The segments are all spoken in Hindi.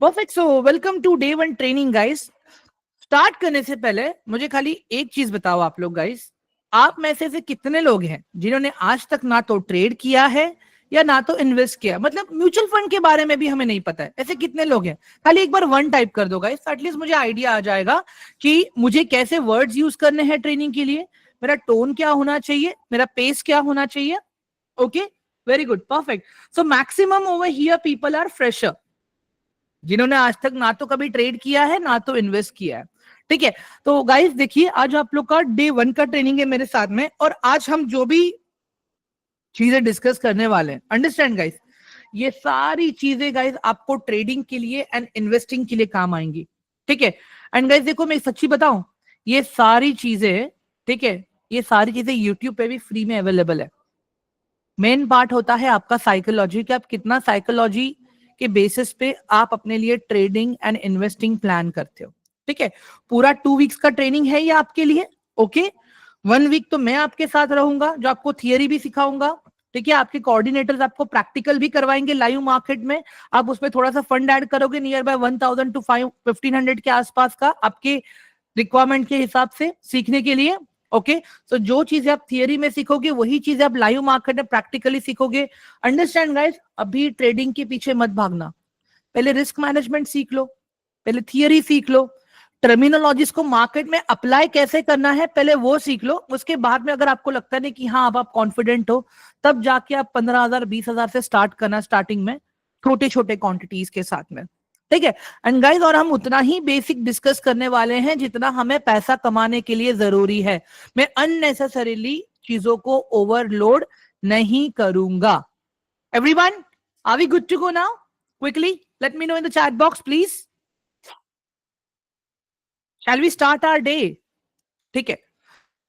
Perfect. So welcome to day one training guys. Start करने से पहले मुझे खाली एक चीज बताओ आप लोग गाइस, आप में से कितने लोग हैं जिन्होंने आज तक ना तो ट्रेड किया है या ना तो इन्वेस्ट किया, मतलब म्यूचुअल फंड के बारे में भी हमें नहीं पता है। ऐसे कितने लोग हैं? खाली एक बार वन टाइप कर दो गाइस, एटलीस्ट मुझे आइडिया आ जाएगा कि मुझे कैसे वर्ड्स यूज करने हैं ट्रेनिंग के लिए, मेरा टोन क्या होना चाहिए, मेरा पेस क्या होना चाहिए। Okay, very good, perfect. So maximum over here people are fresher, जिन्होंने आज तक ना तो कभी ट्रेड किया है ना तो इन्वेस्ट किया है। ठीक है, तो गाइस देखिए, आज आप लोग का डे वन का ट्रेनिंग है मेरे साथ में, और आज हम जो भी चीजें डिस्कस करने वाले हैं, अंडरस्टैंड गाइस, ये सारी चीजें गाइस आपको ट्रेडिंग के लिए एंड इन्वेस्टिंग के लिए काम आएंगी। ठीक है, एंड गाइस देखो, मैं सच्ची बताऊं, ये सारी चीजें, ठीक है, ये सारी चीजें यूट्यूब पे भी फ्री में अवेलेबल है। मेन पार्ट होता है आपका साइकोलॉजी, कि आप कितना साइकोलॉजी के बेसिस पे आप अपने लिए ट्रेडिंग एंड इन्वेस्टिंग प्लान करते हो। ठीक है, पूरा 2 वीक्स का ट्रेनिंग है ये आपके लिए। ओके, 1 वीक तो मैं आपके साथ रहूंगा, जो आपको थियरी भी सिखाऊंगा। ठीक है, आपके कोऑर्डिनेटर्स आपको प्रैक्टिकल भी करवाएंगे लाइव मार्केट में। आप उसमें थोड़ा सा फंड ऐड करोगे, नियर बाय 1000 to 1500 के आसपास का, आपके रिक्वायरमेंट के हिसाब से सीखने के लिए। ओके, सो जो चीजें आप थियरी में सीखोगे वही चीजें आप लाइव मार्केट में प्रैक्टिकली सीखोगे। अंडरस्टैंड गाइस, अभी ट्रेडिंग के पीछे मत भागना, पहले रिस्क मैनेजमेंट सीख लो, पहले थियरी सीख लो, टर्मिनोलॉजीज को मार्केट में अप्लाई कैसे करना है पहले वो सीख लो। उसके बाद में अगर आपको लगता है कि हाँ अब आप कॉन्फिडेंट हो, तब जाके आप 15,000 20,000 से स्टार्ट करना, स्टार्टिंग में छोटे छोटे क्वांटिटीज के साथ में। ठीक है, एंड गाइस, और हम उतना ही बेसिक डिस्कस करने वाले हैं जितना हमें पैसा कमाने के लिए जरूरी है। मैं अननेसेसरीली चीजों को ओवरलोड नहीं करूंगा। Everyone, are we good to go now? Quickly let me know in the chat box please. Shall we start our day? ठीक है,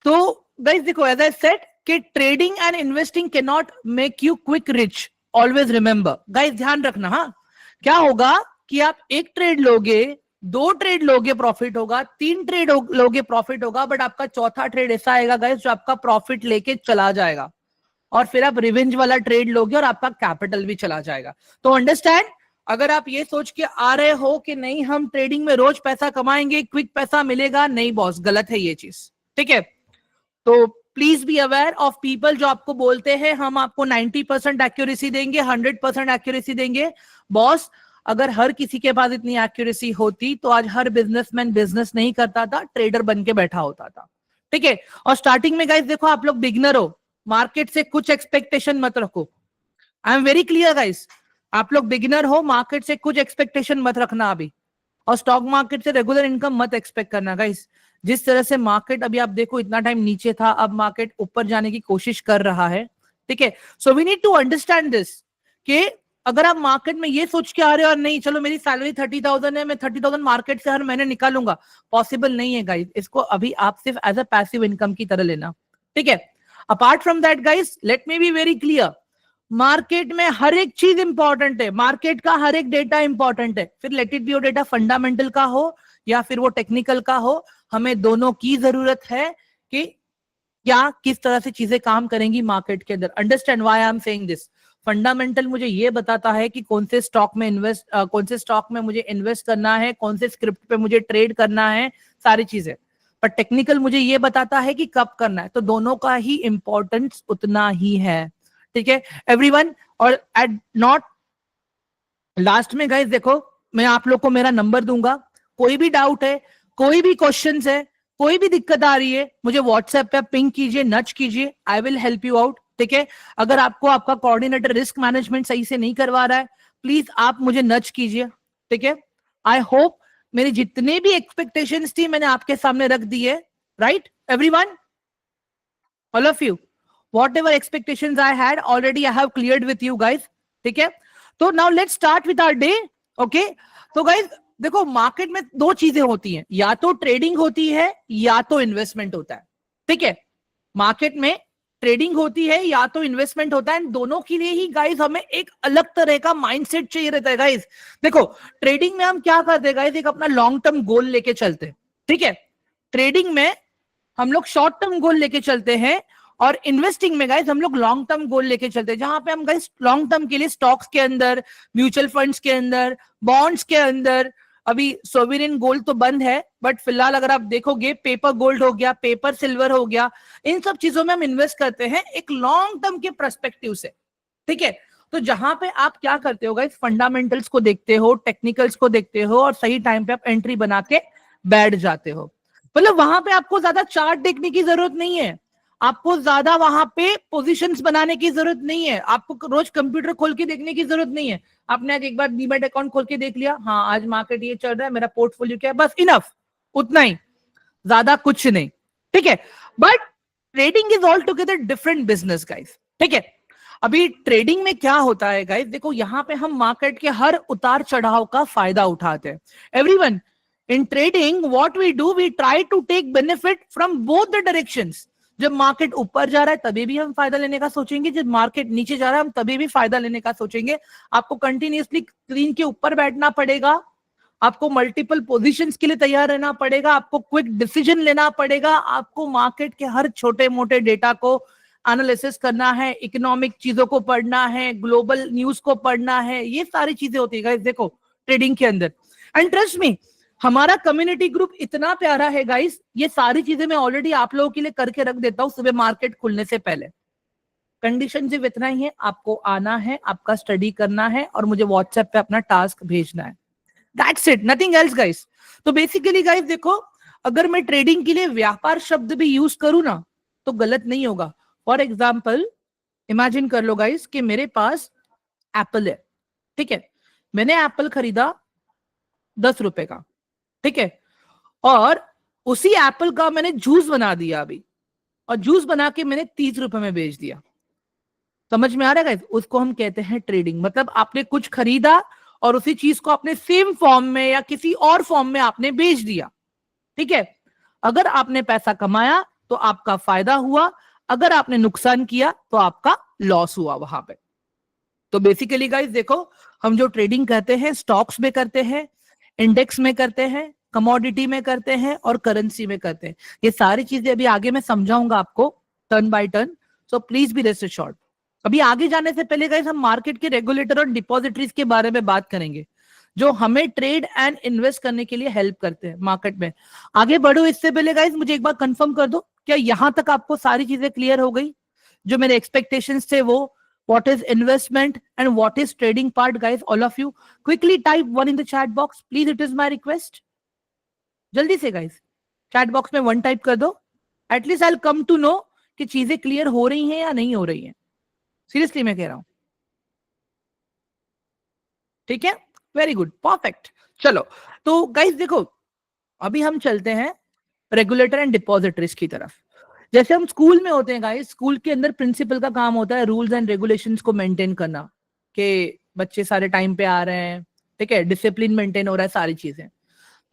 तो गाइस देखो, एज आई सेड कि trading and investing can not make you quick rich. Always remember guys, ध्यान रखना। हाँ, क्या होगा कि आप एक ट्रेड लोगे, 2 ट्रेड लोगे प्रॉफिट होगा, 3 ट्रेड लोगे प्रॉफिट होगा, बट आपका चौथा ट्रेड ऐसा आएगा गाइस जो आपका प्रॉफिट लेके चला जाएगा, और फिर आप रिवेंज वाला ट्रेड लोगे और आपका कैपिटल भी चला जाएगा। तो अंडरस्टैंड, अगर आप ये सोच के आ रहे हो कि नहीं हम ट्रेडिंग में रोज पैसा कमाएंगे, क्विक पैसा मिलेगा, नहीं बॉस, गलत है ये चीज। ठीक है, तो please be aware of people जो आपको बोलते हैं हम आपको 90% एक्यूरेसी देंगे, 100% एक्यूरेसी देंगे। बॉस, अगर हर किसी के पास इतनी एक्यूरेसी होती तो आज हर बिजनेसमैन बिजनेस नहीं करता था, ट्रेडर बन के बैठा होता था। ठीक है, और स्टार्टिंग में गाइस देखो, आप लोग बिगनर हो, मार्केट से कुछ एक्सपेक्टेशन मत रखो। I am very clear guys, आप लोग बिगिनर हो, मार्केट से कुछ एक्सपेक्टेशन मत रखना अभी, और स्टॉक मार्केट से रेगुलर इनकम मत एक्सपेक्ट करना गाइस। जिस तरह से मार्केट अभी आप देखो, इतना टाइम नीचे था, अब मार्केट ऊपर जाने की कोशिश कर रहा है। ठीक है, so we need to understand this, कि अगर आप मार्केट में ये सोच के आ रहे हो और नहीं चलो मेरी सैलरी 30,000 है, मैं 30,000 मार्केट से हर महीने निकालूंगा, पॉसिबल नहीं है गाइस। इसको अभी आप सिर्फ एज अ पैसिव इनकम की तरह लेना। ठीक है, apart from that guys, let me be very clear, market में हर एक चीज इंपॉर्टेंट है, मार्केट का हर एक डेटा इंपॉर्टेंट है, फिर लेट इट बी वो डेटा फंडामेंटल का हो या फिर वो टेक्निकल का हो, हमें दोनों की जरूरत है कि क्या किस तरह से चीजें काम करेंगी मार्केट के अंदर। Understand why I am saying this. Fundamental मुझे ये बताता है कि कौन से स्टॉक में कौन से स्टॉक में मुझे इन्वेस्ट करना है, कौन से स्क्रिप्ट पे मुझे ट्रेड करना है, सारी चीजें। पर टेक्निकल मुझे ये बताता है कि कब करना है, तो दोनों का ही इंपॉर्टेंस उतना ही है। ठीक है एवरीवन, और एट नॉट लास्ट में गाइस देखो, मैं आप लोग को मेरा नंबर दूंगा, कोई भी डाउट है, कोई भी क्वेश्चन है, कोई भी दिक्कत आ रही है, मुझे व्हाट्सएप पे पिंग कीजिए, नच कीजिए, I will help you out. ठीक है, अगर आपको आपका कोऑर्डिनेटर रिस्क मैनेजमेंट सही से नहीं करवा रहा है, प्लीज आप मुझे नच कीजिए। ठीक है, आई होप मेरी जितने भी एक्सपेक्टेशंस थी मैंने आपके सामने रख दी है, right everyone, all of you, whatever expectations I had already I have cleared with you guys। ठीक है, तो now let's start with our day. Okay, तो गाइस देखो, मार्केट में 2 चीजें होती हैं, या तो ट्रेडिंग होती है या तो इन्वेस्टमेंट होता है। ठीक है, मार्केट में ट्रेडिंग होती है या तो इन्वेस्टमेंट होता है, दोनों के लिए ही गाइस हमें एक अलग तरह का माइंडसेट चाहिए रहता है गाइस। देखो, ट्रेडिंग में हम क्या करते हैं गाइस, एक अपना लॉन्ग टर्म गोल लेके चलते हैं। ठीक है, ट्रेडिंग में हम लोग शॉर्ट टर्म गोल लेके चलते हैं, और इन्वेस्टिंग में गाइस हम लोग लॉन्ग टर्म गोल लेके चलते हैं, जहां पे हम गाइस लॉन्ग टर्म के लिए स्टॉक्स के अंदर, म्यूचुअल फंड्स के अंदर, बॉन्ड्स के अंदर, अभी सोवरेन गोल्ड तो बंद है, बट फिलहाल अगर आप देखोगे पेपर गोल्ड हो गया, पेपर सिल्वर हो गया, इन सब चीजों में हम इन्वेस्ट करते हैं एक लॉन्ग टर्म के पर्सपेक्टिव से, ठीक है। तो जहां पे आप क्या करते हो गाइस, फंडामेंटल्स को देखते हो, टेक्निकल्स को देखते हो, और सही टाइम पे आप एंट्री बना के बैठ जाते हो। मतलब वहां पे आपको ज्यादा चार्ट देखने की जरूरत नहीं है, आपको ज्यादा वहां पे पोजीशंस बनाने की जरूरत नहीं है, आपको रोज कंप्यूटर खोल के देखने की जरूरत नहीं है। आपने आज एक बार डीमैट अकाउंट खोल के देख लिया, हाँ आज मार्केट ये चल रहा है, मेरा पोर्टफोलियो क्या है, बस इनफ, उतना ही, ज्यादा कुछ नहीं, ठीक है। But trading is all together different business guys, ठीक है। अभी ट्रेडिंग में क्या होता है गाइस, देखो यहां पे हम मार्केट के हर उतार चढ़ाव का फायदा उठाते हैं। Everyone, in trading what we do, we try to take benefit from both the directions. जब मार्केट ऊपर जा रहा है तभी भी हम फायदा लेने का सोचेंगे, जब मार्केट नीचे जा रहा है हम तभी भी फायदा लेने का सोचेंगे। आपको कंटिन्यूअसली स्क्रीन के ऊपर बैठना पड़ेगा, आपको मल्टीपल पोजीशंस के लिए तैयार रहना पड़ेगा, आपको क्विक डिसीजन लेना पड़ेगा, आपको मार्केट के हर छोटे मोटे डेटा को एनालिसिस करना है, इकोनॉमिक चीजों को पढ़ना है, ग्लोबल न्यूज को पढ़ना है, ये सारी चीजें होती है गाइस देखो ट्रेडिंग के अंदर। एंड ट्रस्ट मी, हमारा कम्युनिटी ग्रुप इतना प्यारा है गाइस, ये सारी चीजें मैं ऑलरेडी आप लोगों के लिए करके रख देता हूं सुबह मार्केट खुलने से पहले। कंडीशन सिर्फ इतना ही है, आपको आना है, आपका स्टडी करना है, और मुझे व्हाट्सएप पे अपना टास्क भेजना है, that's it, nothing else guys. तो बेसिकली गाइस देखो, अगर मैं ट्रेडिंग के लिए व्यापार शब्द भी यूज करूं ना तो गलत नहीं होगा। फॉर एग्जाम्पल, इमेजिन कर लो गाइस कि मेरे पास एप्पल है, ठीक है, मैंने एप्पल खरीदा 10 रुपए का, ठीक है, और उसी एप्पल का मैंने जूस बना दिया अभी, और जूस बना के मैंने 30 रुपए में बेच दिया। समझ में आ रहा है गाइस, उसको हम कहते हैं ट्रेडिंग। मतलब आपने कुछ खरीदा और उसी चीज को आपने सेम फॉर्म में या किसी और फॉर्म में आपने बेच दिया, ठीक है। अगर आपने पैसा कमाया तो आपका फायदा हुआ, अगर आपने नुकसान किया तो आपका लॉस हुआ वहां पे। तो बेसिकली गाइस देखो, हम जो ट्रेडिंग करते हैं स्टॉक्स में करते हैं, इंडेक्स में करते हैं, कमोडिटी में करते हैं, और करेंसी में करते हैं। ये सारी चीजें अभी आगे मैं समझाऊंगा आपको turn by turn, so please be rest assured. अभी आगे जाने से पहले गाइस हम मार्केट के रेगुलेटर और डिपॉजिटरीज के बारे में बात करेंगे, जो हमें ट्रेड एंड इन्वेस्ट करने के लिए हेल्प करते हैं मार्केट में। आगे बढ़ो इससे पहले गाइस मुझे एक बार कंफर्म कर दो, क्या यहां तक आपको सारी चीजें क्लियर हो गई? जो मेरे एक्सपेक्टेशंस थे वो, what is investment and what is trading part, guys, all of you quickly type 1 in the chat box please, it is my request। जल्दी से गाइस चैट बॉक्स में 1 टाइप कर दो, at least I will come to know कि चीजें क्लियर हो रही हैं या नहीं हो रही हैं। सीरियसली मैं कह रहा हूं, ठीक है, वेरी गुड, परफेक्ट। चलो तो गाइस देखो, अभी हम चलते हैं रेगुलेटर एंड डिपॉजिटरीज की तरफ। जैसे हम स्कूल में होते हैं गाइस, स्कूल के अंदर प्रिंसिपल का काम होता है रूल्स एंड रेगुलेशंस को मेंटेन करना, कि बच्चे सारे टाइम पे आ रहे हैं, ठीक है, डिसिप्लिन मेंटेन हो रहा है, सारी चीजें।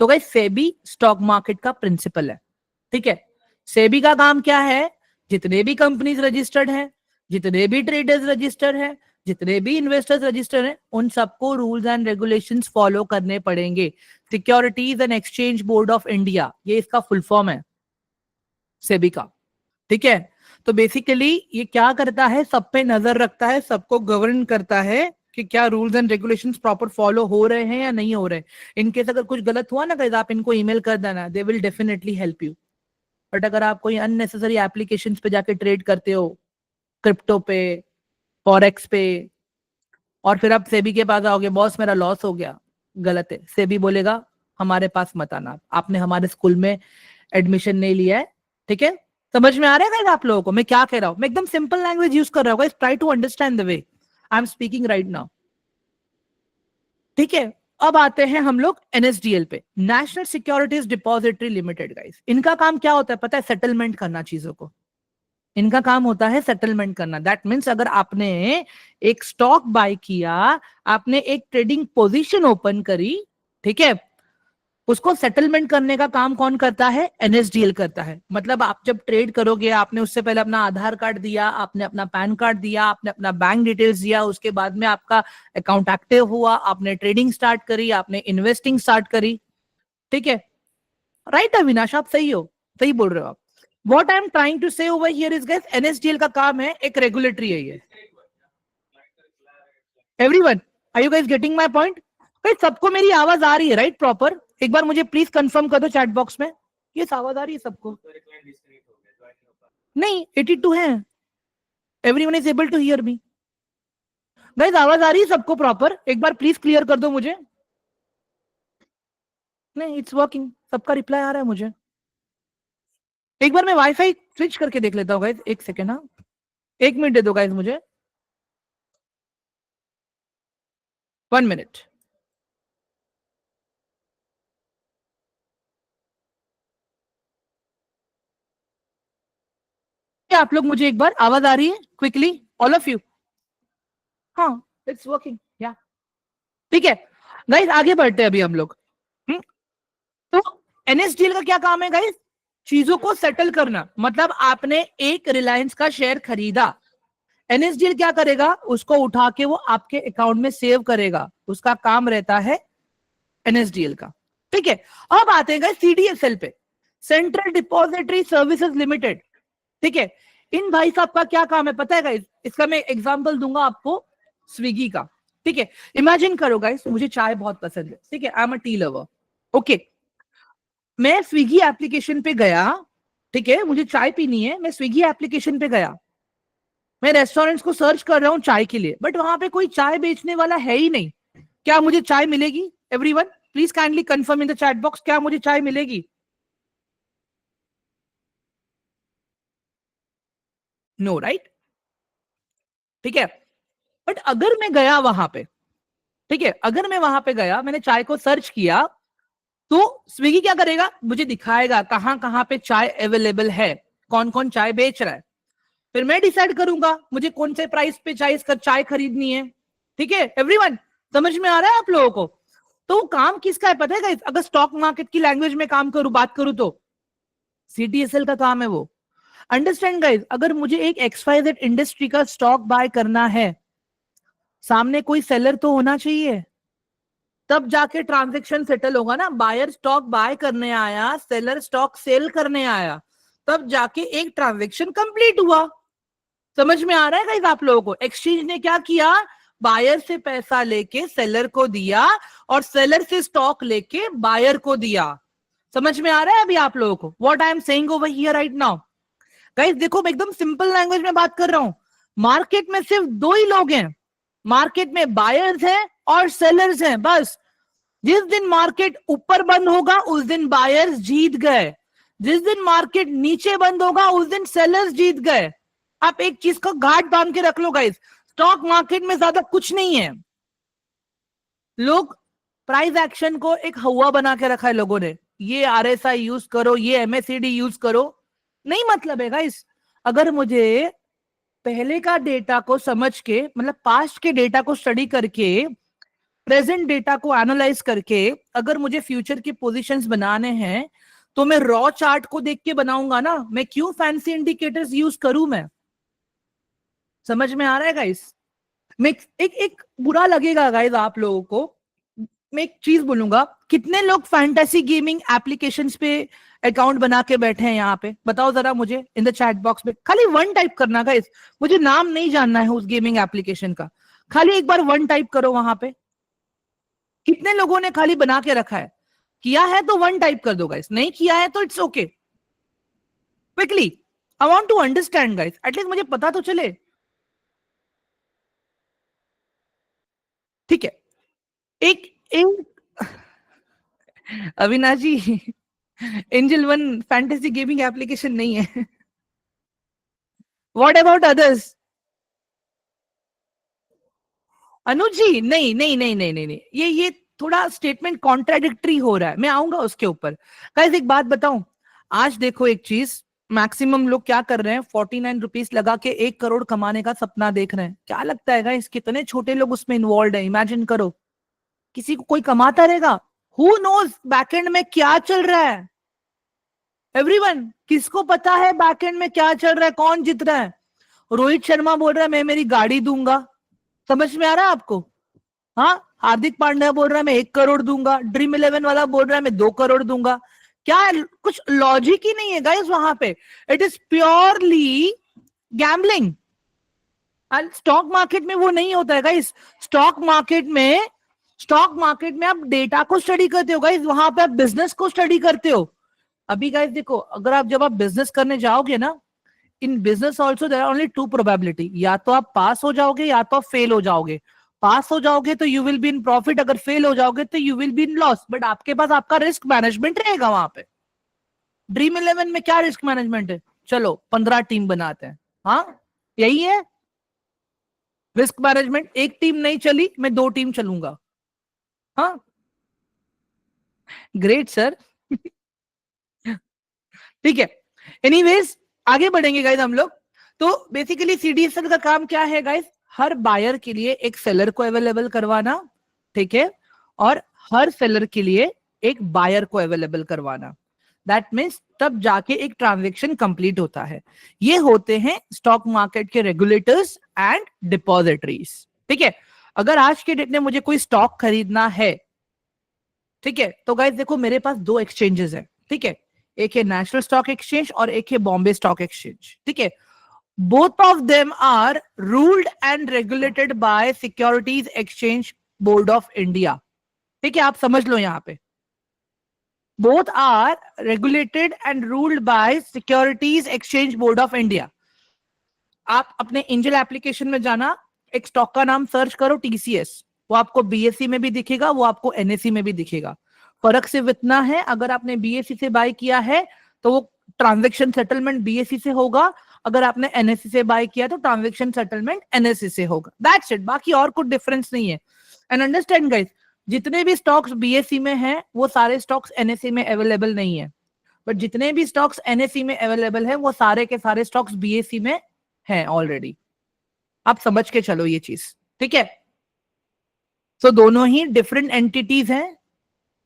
तो गाइस सेबी स्टॉक मार्केट का प्रिंसिपल है, ठीक है। सेबी का काम क्या है, जितने भी कंपनीज रजिस्टर्ड हैं, जितने भी ट्रेडर्स रजिस्टर्ड हैं, जितने भी इन्वेस्टर्स रजिस्टर्ड हैं, उन सबको रूल्स एंड रेगुलेशंस फॉलो करने पड़ेंगे। Securities and exchange board of India, ये इसका फुल फॉर्म है सेबी का, ठीक है। तो बेसिकली ये क्या करता है, सब पे नजर रखता है, सबको गवर्न करता है कि क्या rules and regulations proper follow हो रहे हैं या नहीं हो रहे। इनकेस अगर कुछ गलत हुआ ना गाइस, आप इनको ईमेल कर देना, they will definitely help you. But अगर आप कोई अननेसेसरी एप्लीकेशंस पे जाके ट्रेड करते हो, क्रिप्टो पे, फॉरेक्स पे, और फिर आप सेबी के पास आओगे, बॉस मेरा लॉस हो गया, गलत है। सेबी बोलेगा हमारे पास मत आना, आपने हमारे स्कूल में एडमिशन नहीं लिया है, ठीक है। समझ में आ रहा है आप लोगों को मैं क्या कह रहा हूं? मैं एकदम सिंपल लैंग्वेज यूज कर रहा हूँ, try to understand the way I am speaking right now, ठीक है। अब आते हैं हम लोग एनएसडीएल पे, national securities depository limited. Guys इनका काम क्या होता है पता है? सेटलमेंट करना चीजों को। इनका काम होता है सेटलमेंट करना। दैट मीन्स अगर आपने एक स्टॉक बाय किया, आपने एक ट्रेडिंग पोजीशन ओपन करी, ठीक है, उसको सेटलमेंट करने का काम कौन करता है? एनएसडीएल करता है। मतलब आप जब ट्रेड करोगे, आपने उससे पहले अपना आधार कार्ड दिया, आपने अपना पैन कार्ड दिया, आपने अपना बैंक डिटेल्स दिया, उसके बाद में आपका अकाउंट एक्टिव हुआ, आपने ट्रेडिंग स्टार्ट करी, आपने इन्वेस्टिंग स्टार्ट करी, ठीक है, राइट अविनाश, आप सही हो, सही बोल रहे हो आप। What I am trying to say over here is guys, NSDL का काम है, एक रेगुलेटरी है ये। Everyone, are you guys getting my point? भाई सबको मेरी आवाज आ रही है राइट प्रॉपर? एक बार मुझे प्लीज कंफर्म कर दो चैट बॉक्स में, ये आवाज आ रही है सबको? नहीं 82 है, everyone is able to hear me. Guys आवाज आ रही है सबको प्रॉपर? एक बार प्लीज क्लियर कर दो मुझे। नहीं इट्स वर्किंग, सबका रिप्लाई आ रहा है मुझे। एक बार मैं वाईफाई स्विच करके देख लेता हूँ गाइस, एक सेकेंड। हाँ 1 मिनट दे दो गाइस मुझे, 1 मिनट। क्या आप लोग, मुझे एक बार आवाज आ रही है क्विकली ऑल ऑफ यू? हाँ इट्स वर्किंग या ठीक है। गाइस आगे बढ़ते हैं अभी हम लोग। तो एनएसडीएल का क्या काम है गाइस? चीजों को सेटल करना। मतलब आपने एक रिलायंस का शेयर खरीदा, एनएसडीएल क्या करेगा? उसको उठा के वो आपके अकाउंट में सेव करेगा, उसका काम रहता है एनएसडीएल का। ठीक है, अब आते हैं गाइस सीडीएसएल पे, सेंट्रल डिपॉजिटरी सर्विसेज लिमिटेड। ठीक है, इन भाई साहब का क्या काम है पता है गाइस? इसका मैं एग्जांपल दूंगा आपको स्विगी का। ठीक है, इमेजिन करो गाइस, मुझे चाय बहुत पसंद है, ठीक है, I am a tea lover. Okay, मैं स्विगी एप्लीकेशन पे गया, ठीक है, मुझे चाय पीनी है, मैं स्विगी एप्लीकेशन पे गया, मैं रेस्टोरेंट्स को सर्च कर रहा हूं चाय के लिए, बट वहां पे कोई चाय बेचने वाला है ही नहीं। क्या मुझे चाय मिलेगी? Everyone please kindly confirm in the chat box, क्या मुझे चाय मिलेगी? No right? ठीक है, बट अगर मैं गया वहां पे, ठीक है, अगर मैं वहां पे गया, मैंने चाय को सर्च किया, तो स्विगी क्या करेगा? मुझे दिखाएगा कहां कहां पे चाय अवेलेबल है, कौन कौन चाय बेच रहा है, फिर मैं डिसाइड करूंगा मुझे कौन से प्राइस पे चाय खरीदनी है। ठीक है एवरीवन, समझ में आ रहा है आप लोगों को? तो वो काम किसका है पता है गाइस? अगर स्टॉक मार्केट की लैंग्वेज में काम करूं, बात करूं, तो सीटीएसएल का काम है वो। अंडरस्टैंड गाइस, अगर मुझे एक एक्सवाइजेड इंडस्ट्री का स्टॉक बाय करना है, सामने कोई सेलर तो होना चाहिए, तब जाके ट्रांजेक्शन सेटल होगा ना। बायर स्टॉक बाय करने आया, सेलर स्टॉक सेल करने आया, तब जाके एक ट्रांजेक्शन कंप्लीट हुआ। समझ में आ रहा है गाइस आप लोगों को? एक्सचेंज ने क्या किया? बायर से पैसा लेके सेलर को दिया, और सेलर से स्टॉक लेके बायर को दिया। समझ में आ रहा है अभी आप लोगों को what I am saying over here right now? Guys देखो, मैं एकदम सिंपल लैंग्वेज में बात कर रहा हूं। मार्केट में सिर्फ दो ही लोग हैं, मार्केट में बायर्स हैं और सेलर्स हैं, बस। जिस दिन मार्केट ऊपर बंद होगा उस दिन बायर्स जीत गए, जिस दिन मार्केट नीचे बंद होगा उस दिन सेलर्स जीत गए। आप एक चीज को गांठ बांध के रख लो गाइस, स्टॉक मार्केट में ज्यादा कुछ नहीं है। लोग प्राइस एक्शन को एक हवा बना के रखा है लोगों ने, ये आरएसआई यूज करो, ये एमएससीडी यूज करो, नहीं मतलब है गाइस। अगर मुझे पहले का डेटा को समझ के, मतलब पास्ट के डेटा को स्टडी करके, प्रेजेंट डेटा को एनालाइज करके, अगर मुझे फ्यूचर के पोजीशंस बनाने हैं, तो मैं रॉ चार्ट को देख के बनाऊंगा ना। मैं क्यों फैंसी इंडिकेटर्स यूज करूं मैं? समझ में आ रहा है गाइस? मैं एक बुरा लगेगा गाइस आप लोगों को, मैं एक चीज बोलूंगा, कितने लोग फैंटेसी गेमिंग एप्लीकेशंस पे अकाउंट बना के बैठे हैं यहाँ पे? बताओ जरा मुझे इन द चैट बॉक्स में, खाली वन टाइप करना गाइस, मुझे नाम नहीं जानना है उस गेमिंग एप्लीकेशन का, खाली एक बार वन टाइप करो वहां पे। कितने लोगों ने खाली बना के रखा है? किया है तो वन टाइप कर दो गाइस, नहीं किया है तो it's okay. Quickly I want to understand guys, at least मुझे पता तो चले। ठीक है, एक एक Avinash ji, Angel One fantasy gaming application नहीं है। What about others? Anuj ji, नहीं नहीं नहीं नहीं नहीं नहीं, ये थोड़ा स्टेटमेंट कॉन्ट्राडिक्टरी हो रहा है, मैं आऊंगा उसके ऊपर। गाइस एक बात बताऊं, आज देखो एक चीज, मैक्सिमम लोग क्या कर रहे हैं, 49 रुपीज लगा के 1 करोड़ कमाने का सपना देख रहे हैं। क्या लगता है गाइस कितने छोटे लोग उसमें इन्वॉल्व है? इमेजिन करो, किसी को कोई कमाता रहेगा? हु नोज बैकएंड में क्या चल रहा है? एवरीवन, किसको पता है बैकएंड में क्या चल रहा है, कौन जीत रहा है? रोहित शर्मा बोल रहा है मैं मेरी गाड़ी दूंगा, समझ में आ रहा है आपको? हाँ, हार्दिक पांड्या बोल रहा है मैं 1 करोड़ दूंगा, ड्रीम इलेवन वाला बोल रहा है मैं 2 करोड़ दूंगा। क्या कुछ लॉजिक ही नहीं है गाइस वहां पे, it is purely gambling. Stock market में वो नहीं होता है गाइस। स्टॉक मार्केट में आप डेटा को स्टडी करते हो गाइस, वहां पे आप बिजनेस को स्टडी करते हो। अभी गाइस देखो, अगर आप जब आप बिजनेस करने जाओगे ना, in business also there are only two probability, या तो आप पास हो जाओगे या तो आप फेल हो जाओगे। पास हो जाओगे तो you will be in profit, अगर फेल हो जाओगे तो you will be in loss, but आपके पास आपका रिस्क मैनेजमेंट रहेगा वहां पे। ड्रीम इलेवन में क्या रिस्क मैनेजमेंट है, चलो 15 टीम बनाते हैं, हाँ यही है रिस्क मैनेजमेंट। एक टीम नहीं चली, मैं 2 टीम चलूंगा। हाँ, ग्रेट सर। ठीक है, एनीवेज आगे बढ़ेंगे गाइज हम लोग। तो बेसिकली सीडीएसएल का काम क्या है गाइज, हर बायर के लिए एक सेलर को अवेलेबल करवाना, ठीक है, और हर सेलर के लिए एक बायर को अवेलेबल करवाना। दैट मीन्स तब जाके एक ट्रांजेक्शन कंप्लीट होता है। ये होते हैं स्टॉक मार्केट के रेगुलेटर्स एंड डिपॉजिटरीज। ठीक है, अगर आज के डेट में मुझे कोई स्टॉक खरीदना है, ठीक है, तो गाइज देखो मेरे पास 2 एक्सचेंजेस है, ठीक है, एक है नेशनल स्टॉक एक्सचेंज और एक है बॉम्बे स्टॉक एक्सचेंज। ठीक है, both of them are ruled and regulated by securities exchange board of India. ठीक है, आप समझ लो यहां पे, both are regulated and ruled by securities exchange board of India. आप अपने एंजल एप्लीकेशन में जाना, एक स्टॉक का नाम सर्च करो टीसीएस, वो आपको बीएससी में भी दिखेगा, वो आपको एनएससी में भी दिखेगा। फर्क सिर्फ इतना है, अगर आपने बीएससी से बाय किया है तो वो ट्रांजैक्शन सेटलमेंट बीएससी से होगा, अगर आपने एनएससी से बाय किया तो ट्रांजैक्शन सेटलमेंट एनएससी से होगा। दैट्स इट, बाकी और कुछ डिफरेंस नहीं है। एंड अंडरस्टैंड गाइस, जितने भी स्टॉक्स बीएससी में हैं वो सारे स्टॉक्स एनएससी में अवेलेबल नहीं है, बट जितने भी स्टॉक्स एनएससी में अवेलेबल है वो सारे के सारे स्टॉक्स बीएससी में हैं ऑलरेडी। आप समझ के चलो ये चीज, ठीक है। तो दोनों ही डिफरेंट एंटिटीज हैं,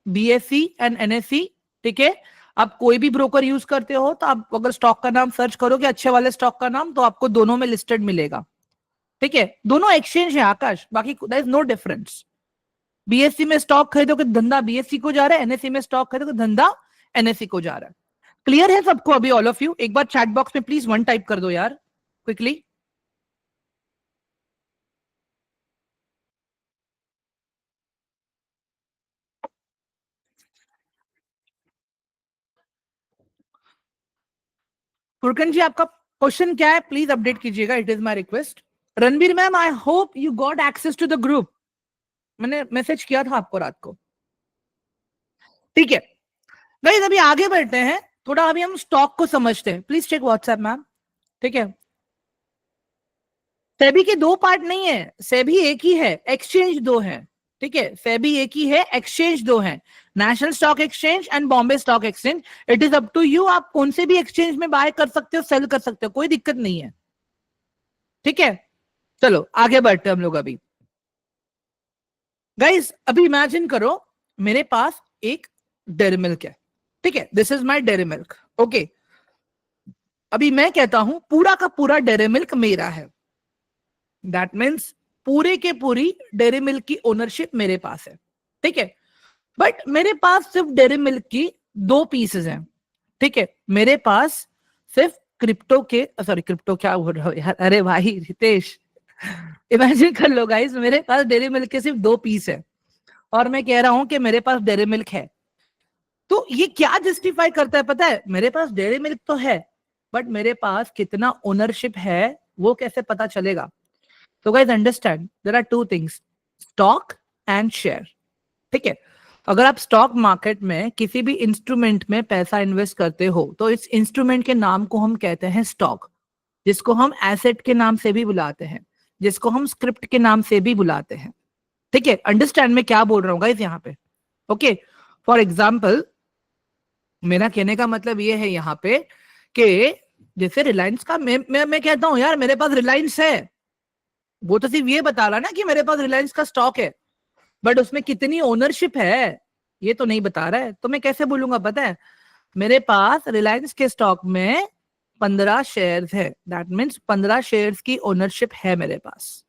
बीएससी एंड एनएससी। ठीक है, आप कोई भी ब्रोकर यूज करते हो तो आप अगर स्टॉक का नाम सर्च करोगे, अच्छे वाले स्टॉक का नाम, तो आपको दोनों में लिस्टेड मिलेगा। ठीक है, दोनों एक्सचेंज है आकाश, बाकी there is no difference. BSC में स्टॉक खरीदोगे धंधा बीएससी को जा रहा है, एनएससी में स्टॉक खरीदोगे धंधा एनएससी को जा रहा है। क्लियर है सबको अभी ऑल ऑफ यू? एक बार चैट बॉक्स में प्लीज 1 टाइप कर दो यार क्विकली। फुरकन जी आपका क्वेश्चन क्या है प्लीज अपडेट कीजिएगा, it is my request. Ranbir ma'am, I hope you got access to the group, मैंने मैसेज किया था आपको रात को। ठीक है गाइस, अभी आगे बढ़ते हैं, थोड़ा अभी हम स्टॉक को समझते हैं। Please check WhatsApp ma'am. ठीक है, सेबी के 2 पार्ट नहीं है, सेबी एक ही है, एक्सचेंज 2 है। ठीक है, सेबी एक ही है, एक्सचेंज 2 है, national stock exchange and Bombay stock exchange. It is up to you, आप कौन से भी एक्सचेंज में बाय कर सकते हो, सेल कर सकते हो, कोई दिक्कत नहीं है। ठीक है, चलो आगे बढ़ते हैं हम लोग अभी। गाइस अभी इमेजिन करो मेरे पास एक डेयरी मिल्क है, ठीक है, this is my dairy milk. Okay, अभी मैं कहता हूं पूरा का पूरा डेयरी मिल्क मेरा है, दैट मीन्स पूरे के पूरी डेयरी मिल्क की ओनरशिप मेरे पास है। ठीक है, बट मेरे पास सिर्फ डेयरी मिल्क की 2 पीसेस हैं। ठीक है, मेरे पास सिर्फ क्रिप्टो के, सॉरी क्रिप्टो क्या बोल रहा हूं यार, अरे भाई रितेश, इमेजिन कर लो गाइस, मेरे पास डेयरी मिल्क के सिर्फ 2 पीस है और मैं कह रहा हूं कि मेरे पास डेयरी मिल्क है। तो ये क्या जस्टिफाई करता है पता है, मेरे पास डेयरी मिल्क तो है बट मेरे पास कितना ओनरशिप है वो कैसे पता चलेगा? तो guys understand, there are 2 things, stock and share. ठीक है, अगर आप स्टॉक मार्केट में किसी भी इंस्ट्रूमेंट में पैसा इन्वेस्ट करते हो तो इस इंस्ट्रूमेंट के नाम को हम कहते हैं स्टॉक, जिसको हम एसेट के नाम से भी बुलाते हैं, जिसको हम स्क्रिप्ट के नाम से भी बुलाते हैं। ठीक है, अंडरस्टैंड में क्या बोल रहा हूँ गाइस यहाँ पे? ओके, फॉर एग्जाम्पल मेरा कहने का मतलब ये है यहाँ पे कि जैसे रिलायंस का मैं कहता हूँ यार मेरे पास रिलायंस है, वो तो सिर्फ ये बता रहा ना कि मेरे पास रिलायंस का स्टॉक है, बट उसमें कितनी ओनरशिप है ये तो नहीं बता रहा है। तो मैं कैसे बोलूंगा पता है, मेरे पास रिलायंस के स्टॉक में 15 शेयर्स है, दैट मीन्स 15 शेयर्स की ओनरशिप है मेरे पास।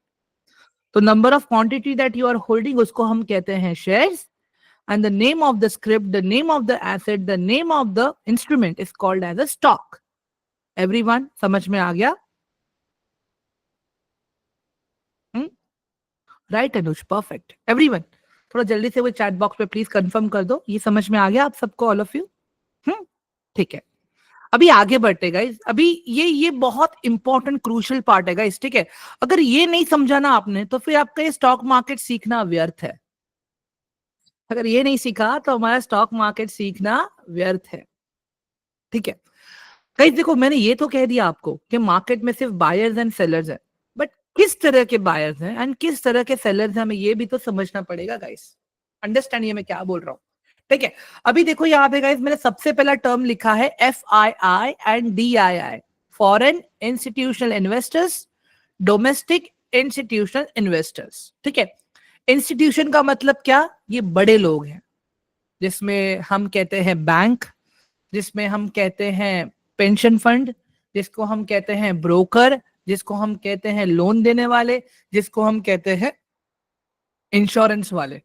तो number of quantity that you are holding उसको हम कहते हैं shares, and the name of the script, the name of the asset, the name of the instrument is called as a stock. Everyone, समझ में आ गया? राइट अनुज, परफेक्ट. एवरीवन, थोड़ा जल्दी से वो चैट बॉक्स पे प्लीज कंफर्म कर दो, ये समझ में आ गया आप सबको, ऑल ऑफ यू? ठीक है. अभी आगे बढ़ते गाइस. अभी ये बहुत इंपॉर्टेंट क्रूशियल पार्ट है गाइस, ठीक है? अगर ये नहीं समझा ना आपने तो फिर आपका ये स्टॉक मार्केट सीखना व्यर्थ है. अगर ये नहीं सीखा तो हमारा स्टॉक मार्केट सीखना व्यर्थ है, ठीक है? गाइस देखो, मैंने ये तो कह दिया आपको कि मार्केट में सिर्फ बायर्स एंड सेलर्स है, बट किस तरह के बायर्स हैं एंड किस तरह के सेलर्स हैं, हमें ये भी तो समझना पड़ेगा गाइस. अंडरस्टैंड ये मैं क्या बोल रहा हूँ, ठीक है? अभी देखो यहाँ पे गाइस, मैंने सबसे पहला टर्म लिखा है FII and DII, foreign institutional investors, domestic institutional investors, ठीक है? इंस्टीट्यूशन का मतलब क्या? ये बड़े लोग हैं, जिसमें हम कहते हैं बैंक, जिसमें हम कहते हैं पेंशन फंड, जिसको हम कहते हैं ब्रोकर, जिसको हम कहते हैं लोन देने वाले, जिसको हम कहते हैं इंश्योरेंस वाले,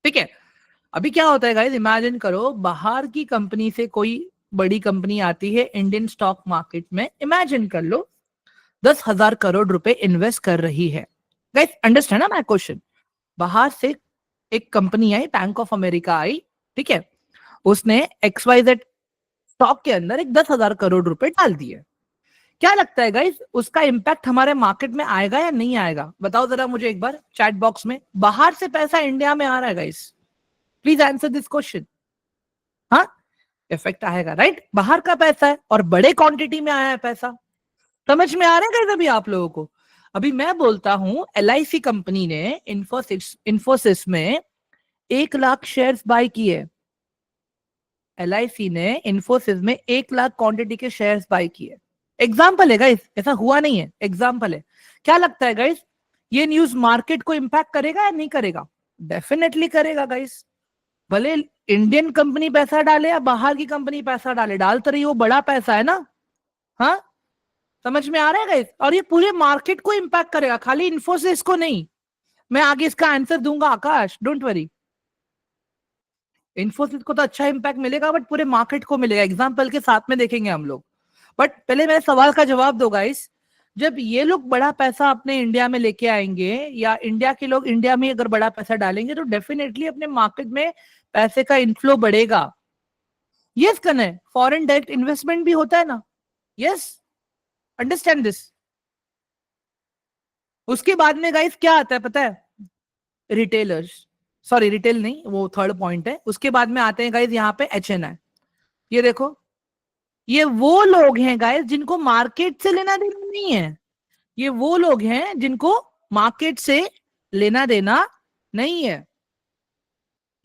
ठीक है? अभी क्या होता है गाइस, इमेजिन करो बाहर की कंपनी से कोई बड़ी कंपनी आती है इंडियन स्टॉक मार्केट में, इमेजिन कर लो 10,000 करोड़ रुपए इन्वेस्ट कर रही है. गाइस अंडरस्टैंड ना माय क्वेश्चन? बाहर से एक company I, bank of America I, ठीक है? उसने XYZ स्टॉक के अंदर एक 10,000 करोड़ रुपए डाल दिए. क्या लगता है गाइस, उसका इंपैक्ट हमारे मार्केट में आएगा या नहीं आएगा? बताओ जरा मुझे एक बार चैट बॉक्स में. बाहर से पैसा इंडिया में आ रहा है guys, please answer this question. हाँ, इफेक्ट आएगा, राइट? बाहर का पैसा है और बड़े क्वांटिटी में आया है पैसा. समझ में आ रहा है गाइस अभी आप लोगों को? अभी मैं बोलता हूं LIC कंपनी ने इंफोसिस में 1 लाख शेयर्स बाय किए. LIC ने इंफोसिस में 1 लाख क्वांटिटी के शेयर्स बाय किए. एग्जाम्पल है गाइस, ऐसा हुआ नहीं है, एग्जाम्पल है. क्या लगता है गाइस, ये न्यूज मार्केट को इंपैक्ट करेगा या नहीं करेगा? डेफिनेटली करेगा गाइस. भले इंडियन कंपनी पैसा डाले या बाहर की कंपनी पैसा डाले, डाल तो रही, वो बड़ा पैसा है ना. हाँ, समझ में आ रहा है गाइस? और ये पूरे मार्केट को इंपैक्ट करेगा, खाली इंफोसिस को नहीं. मैं आगे इसका आंसर दूंगा आकाश, डोंट वरी. इंफोसिस को तो अच्छा इंपैक्ट मिलेगा, बट पूरे मार्केट को मिलेगा. एग्जाम्पल के साथ में देखेंगे हम लोग. बट पहले मेरे सवाल का जवाब दो गाइस. जब ये लोग बड़ा पैसा अपने इंडिया में लेके आएंगे, या इंडिया के लोग इंडिया में अगर बड़ा पैसा डालेंगे, तो डेफिनेटली अपने मार्केट में पैसे का इनफ्लो बढ़ेगा. यस कने, फॉरेन डायरेक्ट इन्वेस्टमेंट भी होता है ना. Yes, understand this. उसके बाद में गाइस क्या आता है पता है? रिटेलर्स, सॉरी रिटेल नहीं, वो थर्ड पॉइंट है. उसके बाद में आते हैं गाइस यहाँ पे HNI. ये देखो, ये वो लोग हैं गाइस जिनको मार्केट से लेना देना नहीं है. ये वो लोग हैं जिनको मार्केट से लेना देना नहीं है.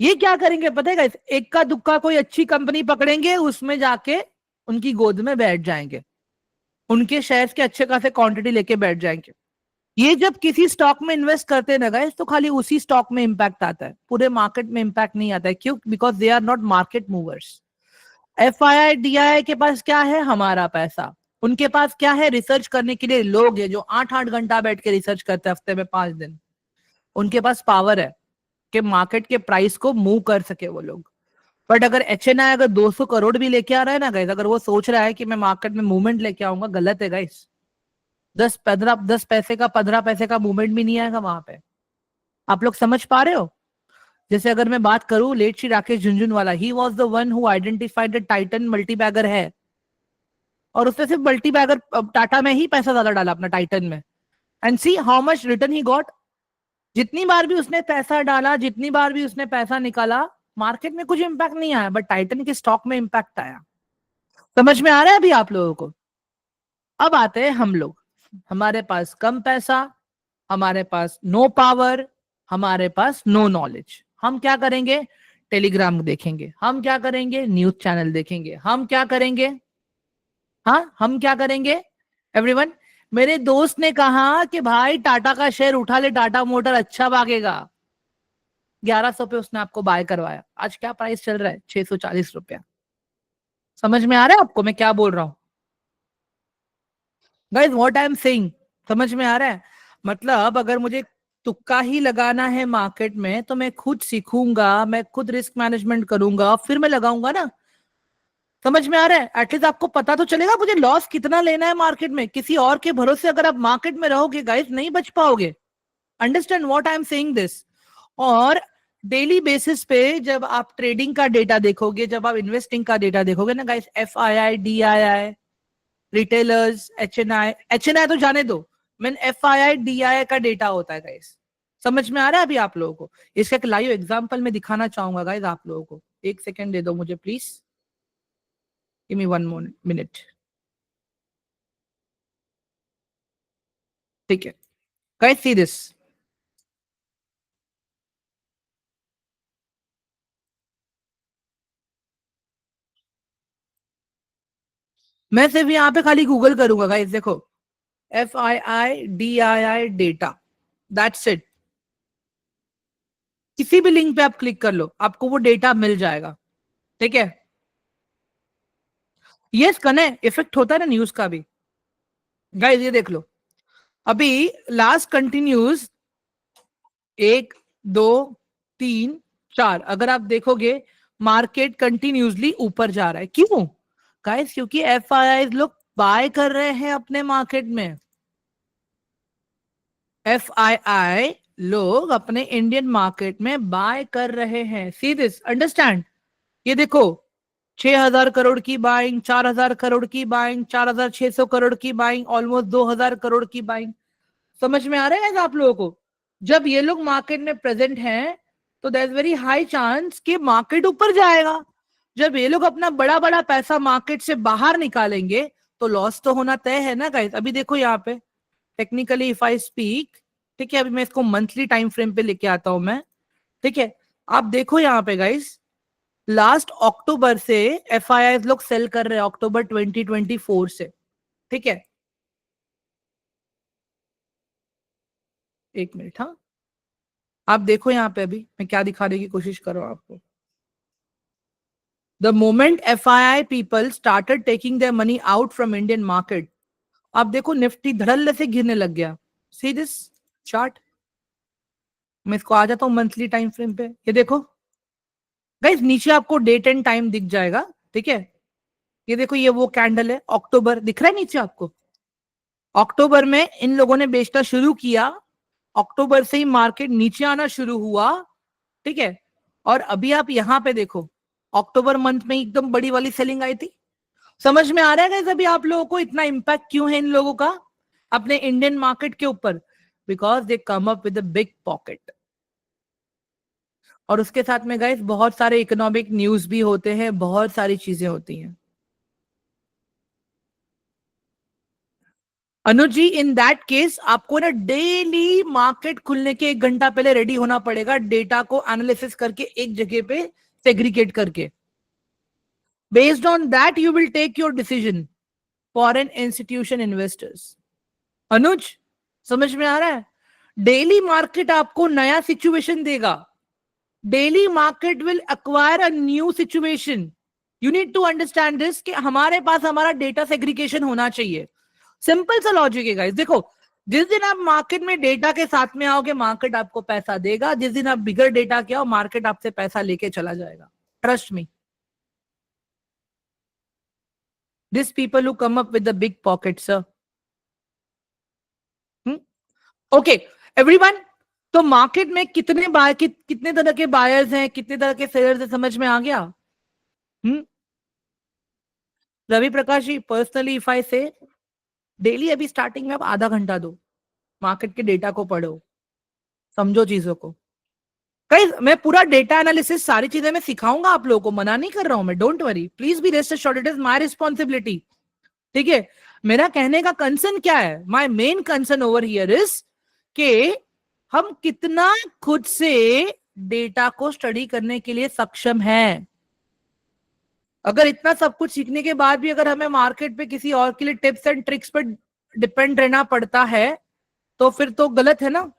ये क्या करेंगे पता है गाइस? एक का दुक्का कोई अच्छी कंपनी पकड़ेंगे, उसमें जाके उनकी गोद में बैठ जाएंगे, उनके शेयर्स के अच्छे खासे क्वांटिटी लेके बैठ जाएंगे. ये जब किसी स्टॉक में इन्वेस्ट करते हैं ना गाइस, तो खाली उसी स्टॉक में इंपैक्ट आता है, पूरे मार्केट में इंपैक्ट नहीं आता है. क्यों? Because they are not market movers. FII DII के पास क्या है? हमारा पैसा. उनके पास क्या है? रिसर्च करने के लिए लोग हैं जो 8-8 घंटा बैठ के रिसर्च करते हैं, हफ्ते में 5 दिन. उनके पास पावर है कि मार्केट के प्राइस को मूव कर सके वो लोग. बट अगर HNI अगर 200 करोड़ भी लेके आ रहा है ना गाइस, अगर वो सोच रहा है कि मैं मार्केट में मूवमेंट लेके आऊंगा, गलत है गाइस. 10 पैसे का 15 पैसे का मूवमेंट भी नहीं आएगा वहां पे. आप लोग समझ पा रहे हो? जैसे अगर मैं बात करूं let Shri Rakesh Jhunjhunwala, he was the one who identified the Titan multibagger है, और उसने सिर्फ मल्टीबैगर टाटा में ही पैसा ज्यादा डाला अपना टाइटन में. And see how much return he got. जितनी बार भी उसने पैसा डाला, जितनी बार भी उसने पैसा निकाला, मार्केट में कुछ इंपैक्ट नहीं आया, बट टाइटन के स्टॉक में इंपैक्ट आया. समझ में आ रहा है अभी आप लोगों को? अब आते हैं हम लोग. हमारे पास कम पैसा, हमारे पास नो पावर, हमारे पास नो नॉलेज. हम क्या करेंगे? टेलीग्राम देखेंगे. हम क्या करेंगे? न्यूज चैनल देखेंगे. हम क्या करेंगे? हाँ, हम क्या करेंगे एवरीवन? मेरे दोस्त ने कहा कि भाई टाटा का शेयर उठा ले, टाटा मोटर अच्छा भागेगा. 1100 पे उसने आपको बाय करवाया. आज क्या प्राइस चल रहा है? 640 रुपया. समझ में आ रहा है आपको मैं क्या बोल रहा हूं guys? What I am saying समझ में आ रहा है? मतलब अगर मुझे तुक्का ही लगाना है मार्केट में तो मैं खुद सीखूंगा, मैं खुद रिस्क मैनेजमेंट करूंगा, फिर मैं लगाऊंगा ना। समझ में आ रहा है? एटलीस्ट आपको पता तो चलेगा मुझे लॉस कितना लेना है मार्केट में। किसी और के भरोसे अगर आप मार्केट में रहोगे गाइस, नहीं बच पाओगे। Understand what I am saying this. और डेली बेसिस पे जब आप ट्रेडिंग का डेटा देखोगे, जब आप इन्वेस्टिंग का डेटा देखोगे ना guys, FII, DII, retailers, H N I तो जाने दो, मैंने FII DII का डेटा होता है गाइस। समझ में आ रहा है अभी आप लोगों को? इसका एक लाइव एग्जांपल मैं दिखाना चाहूंगा गाइस आप लोगों को। एक सेकंड दे दो मुझे प्लीज, गिव मी 1 मिनट। ठीक है गाइस, सी दिस। मैं सिर्फ यहाँ पे खाली गूगल करूंगा गाइस, देखो FII DII data, that's it. किसी भी लिंक पे आप क्लिक कर लो, आपको वो डेटा मिल जाएगा। ठीक है, यस कने इफेक्ट होता है ना न्यूज का भी। गाइस ये देख लो, अभी लास्ट कंटिन्यूज 1 2 3 4, अगर आप देखोगे मार्केट कंटिन्यूसली ऊपर जा रहा है। क्यों गाइस? क्योंकि FII लोग बाय कर रहे हैं अपने मार्केट में। FII लोग अपने इंडियन मार्केट में बाय कर रहे हैं। See this, understand. ये देखो 6,000 करोड़ की बाइंग, 4,000 करोड़ की बाइंग, 4,600 करोड़ की बाइंग, ऑलमोस्ट 2,000 करोड़ की बाइंग। समझ में आ रहा है आप लोगों को? जब ये लोग मार्केट में प्रेजेंट हैं तो there is very high chance कि मार्केट ऊपर जाएगा। जब ये लोग अपना बड़ा बड़ा पैसा मार्केट से बाहर निकालेंगे तो लॉस तो होना तय है ना गाइस। अभी देखो यहाँ पे टेक्निकली इफ आई स्पीक, ठीक है, अभी मैं इसको मंथली टाइम फ्रेम पे लेके आता हूं मैं। ठीक है, आप देखो यहाँ पे गाइस, लास्ट अक्टूबर से FII लोग सेल कर रहे हैं, अक्टूबर 2024 से। ठीक है, 1 मिनट, हाँ आप देखो यहाँ पे अभी मैं क्या दिखाने की कोशिश कर रहा हूं आपको। The moment FII people started taking their money out from Indian market, आप देखो निफ्टी धड़ल्ले से गिरने लग गया। सी दिस चार्ट, मैं इसको आ जाता हूं मंथली टाइम फ्रेम पे। ये देखो गाइस, नीचे आपको डेट एंड टाइम दिख जाएगा। ठीक है, ये देखो ये वो कैंडल है, अक्टूबर दिख रहा है नीचे आपको। अक्टूबर में इन लोगों ने बेचना शुरू किया, अक्टूबर से ही मार्केट नीचे आना शुरू हुआ। ठीक है, और अभी आप यहां पे देखो अक्टूबर मंथ में एकदम बड़ी वाली सेलिंग आई थी। समझ में आ रहा है गाइस अभी आप लोगों को इतना इंपैक्ट क्यों है इन लोगों का अपने इंडियन मार्केट के ऊपर? Because they come up with a big pocket. और उसके साथ में गाइस बहुत सारे इकोनॉमिक न्यूज भी होते हैं, बहुत सारी चीजें होती हैं। अनुज जी, इन दैट केस आपको ना डेली मार्केट खुलने के 1 घंटा पहले रेडी होना पड़ेगा, डेटा को एनालिसिस करके एक जगह पे सेग्रीगेट करके। Based on that you will take your decision. Foreign institution investors, Anuj समझ में आ रहा है? डेली मार्केट आपको नया सिचुएशन देगा। Daily market will acquire a new situation. You need to understand this कि हमारे पास हमारा डेटा सेग्रीगेशन होना चाहिए। सिंपल सा लॉजिक है गाइस। देखो, जिस दिन आप मार्केट में डेटा के साथ में आओगे मार्केट आपको पैसा देगा, जिस दिन आप बिगर डेटा के आओ मार्केट आपसे पैसा लेके चला जाएगा। Trust me, this people who come up with the big pocket sir. Okay everyone, तो मार्केट में कितने तरह के बायर्स हैं, कितने तरह के सेलर्स हैं, समझ में आ गया? हम्म Ravi Prakash ji, personally if I से डेली अभी स्टार्टिंग में आप आधा घंटा दो, मार्केट के डेटा को पढ़ो, समझो चीजों को। गाइस मैं पूरा डेटा एनालिसिस सारी चीजें मैं सिखाऊंगा आप लोगों को, मना नहीं कर रहा हूं मैं, don't worry, please be rest assured, it is my responsibility. ठीक है, मेरा कहने का कंसर्न क्या है? My main concern over here is कि हम कितना खुद से डेटा को स्टडी करने के लिए सक्षम हैं। अगर इतना सब कुछ सीखने के बाद भी अगर हमें मार्केट पे किसी और के लिए टिप्स एंड ट्रिक्स पर डिपेंड रहना पड़ता है तो फिर तो गलत है ना।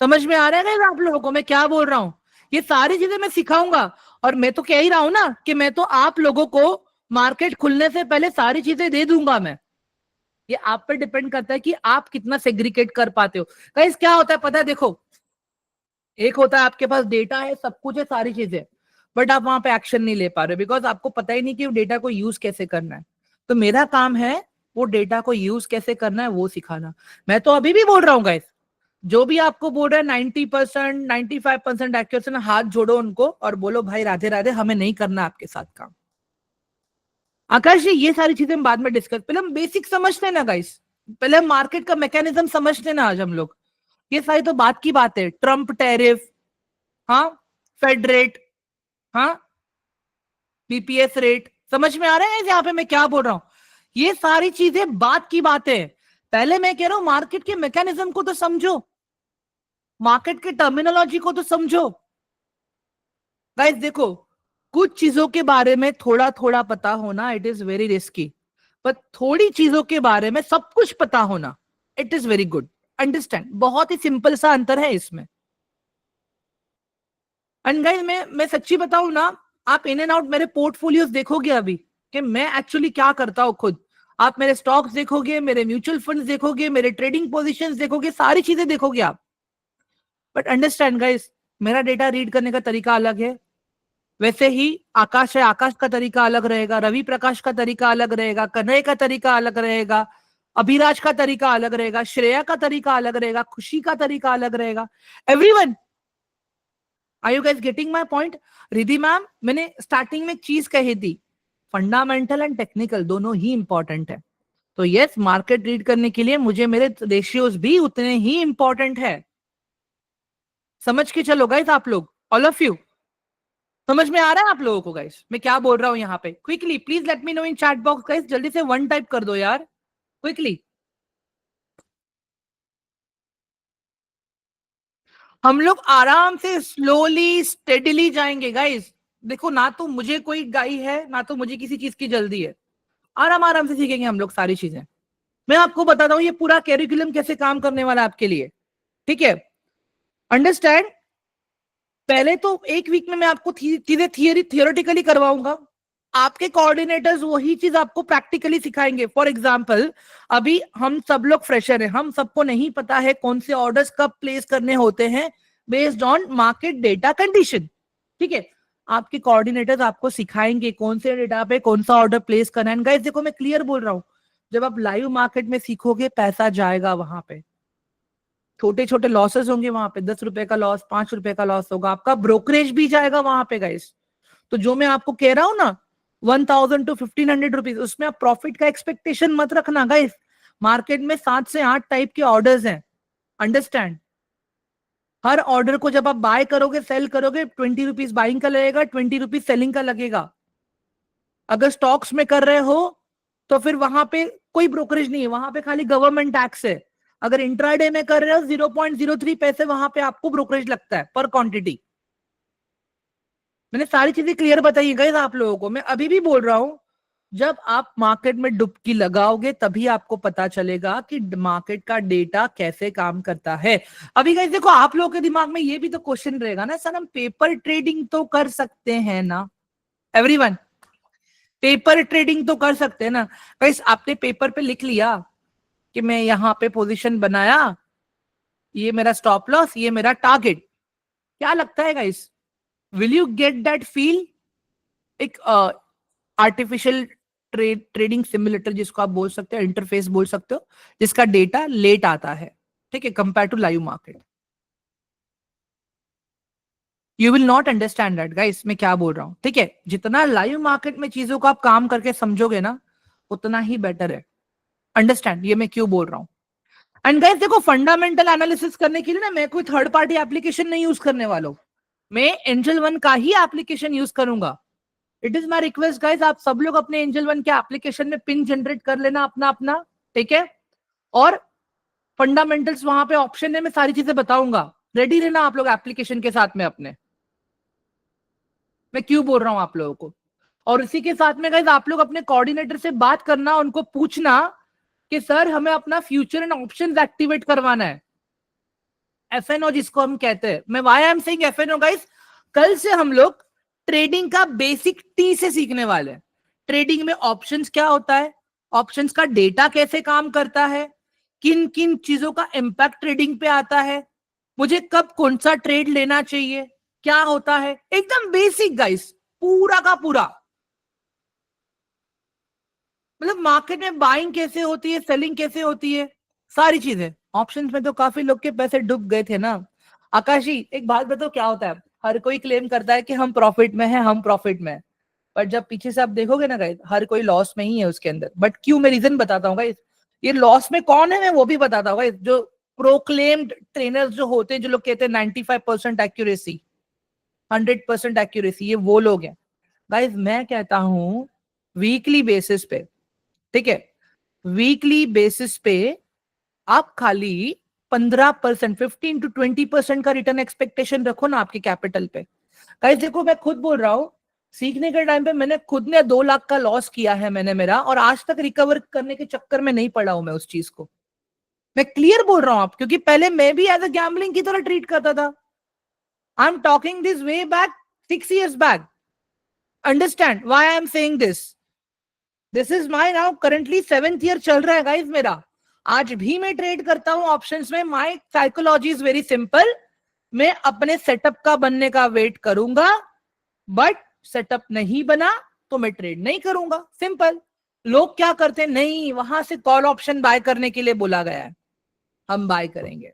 समझ में आ रहा है आप लोगों को मैं क्या बोल रहा हूं? ये सारी चीजें मैं सिखाऊंगा। और मैं तो कह ही रहा हूं ना कि मैं तो आप लोगों को मार्केट खुलने से पहले सारी चीजें दे दूंगा मैं। ये आप पे डिपेंड करता है कि आप कितना सेग्रीगेट कर पाते हो। गाइस क्या होता है पता है, देखो एक होता है आपके पास डेटा है, सब कुछ है, सारी चीजें, बट आप वहां पे एक्शन नहीं ले पा रहे बिकॉज आपको पता ही नहीं कि वो डेटा को यूज कैसे करना है। तो मेरा काम है वो डेटा को यूज कैसे करना है वो सिखाना। मैं तो अभी भी बोल रहा हूँ गाइस, जो भी आपको बोल रहा है 90%, 95% एक्यूरेसी, ना हाथ जोड़ो उनको और बोलो भाई राधे राधे, हमें नहीं करना आपके साथ काम। आकाश जी ये सारी चीजें हम बाद में डिस्कस, पहले हम बेसिक समझते हैं ना गाइस, पहले हम मार्केट का मैकेनिज्म समझते हैं ना आज हम लोग। ये सारी तो बात की बात है, ट्रम्प टैरिफ, हाँ, फेड रेट, हाँ, बीपीएस रेट, समझ में आ रहा है यहाँ पे मैं क्या बोल रहा हूं? ये सारी चीजें बात की बात है। पहले मैं कह रहा हूं मार्केट के मैकेनिज्म को तो समझो, मार्केट के टर्मिनोलॉजी को तो समझो। गाइस देखो, कुछ चीजों के बारे में थोड़ा थोड़ा पता होना इट इज वेरी रिस्की, पर थोड़ी चीजों के बारे में सब कुछ पता होना it is very good. Understand, बहुत ही सिंपल सा अंतर है इसमें। एंड गाइस मैं सच्ची बताऊं ना, आप इन एंड आउट मेरे पोर्टफोलियोज देखोगे अभी कि मैं एक्चुअली क्या करता हूं खुद। आप मेरे स्टॉक्स देखोगे, मेरे म्यूचुअल फंड्स देखोगे, मेरे ट्रेडिंग पोजीशंस देखोगे, सारी चीजें देखोगे आप। बट अंडरस्टैंड गाइस, मेरा डेटा रीड करने का तरीका अलग है। वैसे ही आकाश है, आकाश का तरीका अलग रहेगा, रवि प्रकाश का तरीका अलग रहेगा, कन्हैया का तरीका अलग रहेगा, अभिराज का तरीका अलग रहेगा, श्रेया का तरीका अलग रहेगा, खुशी का तरीका अलग रहेगा। Everyone, are you guys getting my point? Riddhi ma'am, मैंने स्टार्टिंग में एक चीज कही थी, फंडामेंटल एंड टेक्निकल दोनों ही इंपॉर्टेंट है। तो यस, मार्केट रीड करने के लिए मुझे मेरे रेशियोज भी उतने ही इंपॉर्टेंट है। समझ के चलो गाइस, आप लोग ऑल ऑफ यू, समझ में आ रहा है आप लोगों को गाइस मैं क्या बोल रहा हूं यहाँ पे? Quickly please let me know in chat box guys, जल्दी से वन टाइप कर दो यार, क्विकली। हम लोग आराम से स्लोली स्टेडिली जाएंगे गाइस। देखो ना तो मुझे कोई गाई है ना तो मुझे किसी चीज की जल्दी है, आराम आराम से सीखेंगे हम लोग सारी चीजें। मैं आपको बताता हूँ ये पूरा कैरिकुलम कैसे काम करने वाला है आपके लिए, ठीक है? अंडरस्टैंड, पहले तो एक वीक में मैं आपको चीजें थियोरेटिकली करवाऊंगा, आपके कोऑर्डिनेटर्स वही चीज आपको प्रैक्टिकली सिखाएंगे। फॉर एग्जांपल, अभी हम सब लोग फ्रेशर हैं, हम सबको नहीं पता है कौन से ऑर्डर्स कब प्लेस करने होते हैं based on market data condition, ठीक है? आपके कोऑर्डिनेटर्स आपको सिखाएंगे कौन से डेटा पे कौन सा ऑर्डर प्लेस करना है। गाइस देखो मैं क्लियर बोल रहा हूँ, जब आप लाइव मार्केट में सीखोगे पैसा जाएगा वहां पे, छोटे छोटे लॉसेस होंगे वहां पे, 10 रुपए का लॉस, 5 रुपए का लॉस होगा, आपका ब्रोकरेज भी जाएगा वहां पे गाइस। तो जो मैं आपको कह रहा हूं ना 1,000 to 1,500 रुपीज, उसमें आप प्रॉफिट का एक्सपेक्टेशन मत रखना गाइस। मार्केट में 7 से 8 टाइप के ऑर्डर्स हैं, अंडरस्टैंड? हर ऑर्डर को जब आप बाय करोगे सेल करोगे, 20 रुपीज बाइंग का लगेगा, 20 रुपीज सेलिंग का लगेगा। अगर स्टॉक्स में कर रहे हो तो फिर वहां पे कोई ब्रोकरेज नहीं है, वहां पे खाली गवर्नमेंट टैक्स है। अगर इंट्राडे में कर रहे हो 0.03 पैसे वहां पे आपको ब्रोकरेज लगता है पर क्वांटिटी। मैंने सारी चीजें क्लियर बताई गाइस आप लोगों को। मैं अभी भी बोल रहा हूं, जब आप मार्केट में डुबकी लगाओगे तभी आपको पता चलेगा कि मार्केट का डेटा कैसे काम करता है। अभी गाइस देखो, आप लोगों के दिमाग में ये भी तो क्वेश्चन रहेगा ना, सर हम पेपर ट्रेडिंग तो कर सकते हैं ना? एवरीवन, पेपर ट्रेडिंग तो कर सकते हैं ना? गाइस आपने पेपर पे लिख लिया कि मैं यहां पे पोजीशन बनाया, ये मेरा स्टॉप लॉस, ये मेरा टारगेट, क्या लगता है guys, will you get that feel? एक आर्टिफिशियल ट्रेडिंग सिमुलेटर जिसको आप बोल सकते हो, इंटरफेस बोल सकते हो, जिसका डेटा लेट आता है, ठीक है, compare to live market. You will not understand that guys मैं क्या बोल रहा हूं, ठीक है? जितना लाइव मार्केट में चीजों को आप काम करके समझोगे ना उतना ही बेटर है। अंडरस्टैंड ये मैं क्यों बोल रहा हूं? एंड गाइस देखो, फंडामेंटल एनालिसिस करने के लिए ना मैं कोई थर्ड पार्टी एप्लीकेशन नहीं यूज करने वाला हूं, मैं एंजल वन का ही एप्लीकेशन यूज करूंगा। It is my request guys, आप सब लोग अपने एंजल वन के एप्लीकेशन में पिन जनरेट कर लेना अपना अपना, ठीक है? और फंडामेंटल्स वहां पे ऑप्शन है, मैं सारी चीजें बताऊंगा, रेडी रहना आप लोग एप्लीकेशन के साथ में अपने। मैं क्यों बोल रहा हूं आप लोगों को? और इसी के साथ में गाइस आप लोग अपने कोऑर्डिनेटर से बात करना, उनको पूछना कि सर हमें अपना फ्यूचर एंड ऑप्शंस एक्टिवेट करवाना है, एफएनओ जिसको हम कहते हैं। मैं why I am saying FNO guys, कल से हम लोग ट्रेडिंग का बेसिक टी से सीखने वाले हैं। ट्रेडिंग में ऑप्शंस क्या होता है, ऑप्शंस का डेटा कैसे काम करता है, किन किन चीजों का इम्पैक्ट ट्रेडिंग पे आता है, मुझे कब कौन सा ट्रेड लेना चाहिए, क्या होता है, एकदम बेसिक गाइस, पूरा का पूरा। मतलब मार्केट में बाइंग कैसे होती है, सेलिंग कैसे होती है, सारी चीजें। ऑप्शंस में तो काफी लोग के पैसे डूब गए थे ना। आकाशी एक बात बताओ, क्या होता है, हर कोई क्लेम करता है कि हम प्रॉफिट में है, हम प्रॉफिट में है, पर जब पीछे से आप देखोगे ना गाइस, हर कोई लॉस में ही है उसके अंदर। बट क्यों, मैं रीजन बताता हूँ गाइस। ये लॉस में कौन है मैं वो भी बताता हूँ गाइस। जो प्रोक्लेम्ड ट्रेनर्स जो होते हैं, जो लोग कहते हैं 95% एक्यूरेसी, 100% एक्यूरेसी, ये वो लोग हैं गाइस। मैं कहता हूं वीकली बेसिस पे, ठीक है, वीकली बेसिस पे आप खाली 15%, 15 to 20% का रिटर्न एक्सपेक्टेशन रखो ना आपके कैपिटल पे। गाइस देखो, मैं खुद बोल रहा हूं, सीखने के टाइम पे मैंने खुद ने 2 लाख का लॉस किया है मैंने मेरा, और आज तक रिकवर करने के चक्कर में नहीं पड़ा हूं मैं उस चीज को। मैं क्लियर बोल रहा हूं आप, क्योंकि पहले मैं भी एज अ गैम्बलिंग की तरह ट्रीट करता था। I am talking this way back 6 years back. Understand why I am saying this. This is my now currently 7th year चल रहा है गाइस मेरा। आज भी मैं ट्रेड करता हूं ऑप्शंस में। माई साइकोलॉजी इज वेरी सिंपल। मैं अपने सेटअप का बनने का वेट करूंगा, बट सेटअप नहीं बना तो मैं ट्रेड नहीं करूंगा, सिंपल। लोग क्या करते हैं, नहीं वहां से कॉल ऑप्शन बाय करने के लिए बोला गया है, हम बाय करेंगे,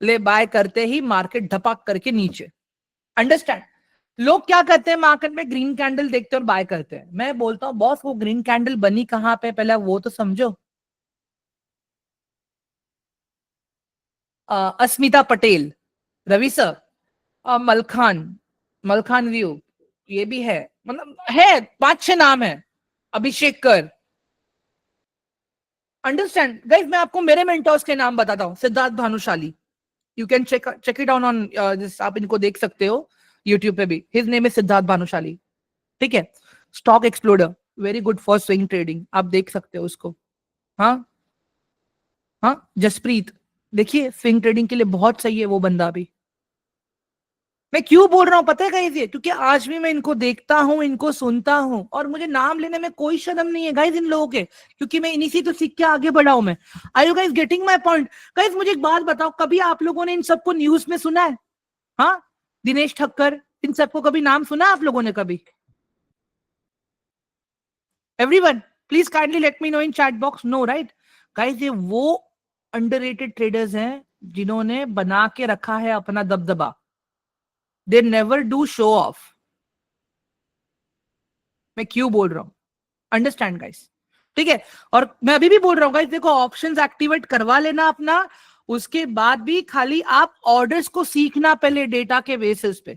ले बाय करते ही मार्केट धपाक करके नीचे। अंडरस्टैंड। लोग क्या करते हैं, मार्केट में ग्रीन कैंडल देखते हैं और बाय करते हैं। मैं बोलता हूं बॉस, वो ग्रीन कैंडल बनी कहां पे, पहले वो तो समझो। अस्मिता पटेल, रवि सर, मलखान, मलखान व्यू, ये भी है, मतलब है 5-6 नाम है, अभिषेक कर। अंडरस्टैंड गाइस, मैं आपको मेरे मेंटर्स के नाम बताता हूँ। Siddharth Bhanushali, you can check it down on, आप इनको देख सकते हो यूट्यूब पे भी। His name is Siddharth Bhanushali, ठीक है। Stock exploder, very good for swing trading, आप देख सकते हो उसको। हाँ हाँ, जसप्रीत, देखिए स्विंग ट्रेडिंग के लिए बहुत सही है वो बंदा भी। मैं क्यों बोल रहा हूं पता है गाइस, ये क्योंकि आज भी मैं इनको देखता हूं, इनको सुनता हूं, और मुझे नाम लेने में कोई शर्म नहीं है गाइस इन लोगों के, क्योंकि मैं इन्हीं से तो सीख के आगे बढ़ा हूं मैं। Are you guys getting my point? Guys मुझे एक बात बताओ, कभी आप लोगों ने इन सबको न्यूज में सुना है? हाँ, दिनेश ठक्कर, इन सबको कभी नाम सुना आप लोगों ने कभी? Everyone please kindly let me know in chat box. No right guys, ये वो अंडररेटेड ट्रेडर्स हैं जिन्होंने बना के रखा है अपना दबदबा। They never do show off. मैं क्यों बोल रहा हूं, अंडरस्टैंड गाइस, ठीक है। और मैं अभी भी बोल रहा हूँ गाइस, देखो ऑप्शंस एक्टिवेट करवा लेना अपना, उसके बाद भी खाली आप ऑर्डर्स को सीखना पहले डेटा के बेसिस पे।